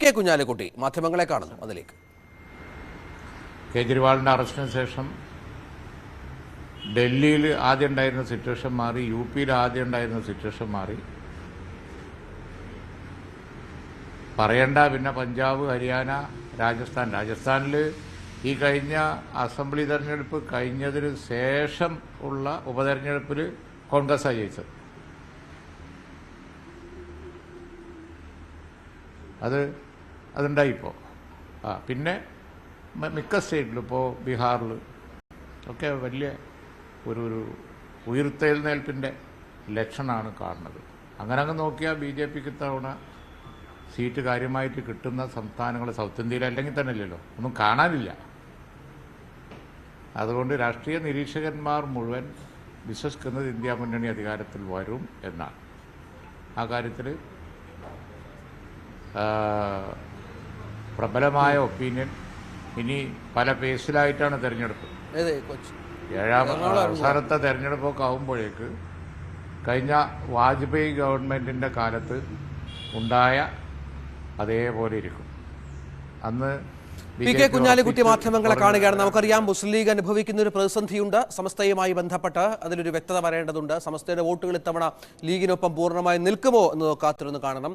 K Kunhalikutty മാധ്യമങ്ങളെ കാണുന്നു. അതിലേക്ക് കേജ്രിവാളിൻ്റെ അറസ്റ്റിന് ശേഷം ഡൽഹിയിൽ ആദ്യം ഉണ്ടായിരുന്ന സിറ്റുവേഷൻ മാറി, യു പിയിൽ ആദ്യം ഉണ്ടായിരുന്ന സിറ്റുവേഷൻ മാറി. പറയണ്ട, പിന്നെ പഞ്ചാബ്, ഹരിയാന, രാജസ്ഥാനിൽ ഈ കഴിഞ്ഞ അസംബ്ലി തെരഞ്ഞെടുപ്പ് കഴിഞ്ഞതിന് ശേഷം ഉള്ള ഉപതെരഞ്ഞെടുപ്പിൽ കോൺഗ്രസ്സാണ് ജയിച്ചത്. അതുണ്ടായിപ്പോൾ. പിന്നെ മിക്ക സ്റ്റേറ്റിലും, ഇപ്പോൾ ബീഹാറിൽ ഒക്കെ വലിയ ഒരു ഉയർത്തെഴുന്നേൽപ്പിൻ്റെ ലക്ഷണമാണ് കാണുന്നത്. അങ്ങനെ നോക്കിയാൽ ബി ജെ പിക്ക് തവണ സീറ്റ് കാര്യമായിട്ട് കിട്ടുന്ന സംസ്ഥാനങ്ങൾ സൗത്ത് ഇന്ത്യയിൽ അല്ലെങ്കിൽ തന്നെ ഇല്ലല്ലോ, ഒന്നും കാണാനില്ല. അതുകൊണ്ട് രാഷ്ട്രീയ നിരീക്ഷകന്മാർ മുഴുവൻ വിശ്വസിക്കുന്നത് ഇന്ത്യ മുന്നണി അധികാരത്തിൽ വരും എന്നാണ്. ആ കാര്യത്തിൽ പ്രബലമായ ഒപ്പീനിയൻ. ഇനി പല പേസിലായിട്ടാണ് തെരഞ്ഞെടുപ്പ്. അവസാനത്തെ തെരഞ്ഞെടുപ്പൊക്കെ ആകുമ്പോഴേക്ക് കഴിഞ്ഞ വാജ്പേയി ഗവൺമെൻറ്റിൻ്റെ കാലത്ത് ഉണ്ടായ അതേപോലെ ഇരിക്കും. അന്ന് പി കെ കുഞ്ഞാലിക്കുട്ടി മാധ്യമങ്ങളെ കാണുകയാണ്. നമുക്കറിയാം, മുസ്ലിം ലീഗ് അനുഭവിക്കുന്ന ഒരു പ്രതിസന്ധിയുണ്ട്. സമസ്തയുമായി ബന്ധപ്പെട്ട് അതിലൊരു വ്യക്തത വരേണ്ടതുണ്ട്. സമസ്തയുടെ വോട്ടുകൾ ഇത്തവണ ലീഗിനൊപ്പം പൂർണ്ണമായി നിൽക്കുമോ എന്ന് കാത്തിരുന്ന് കാണണം.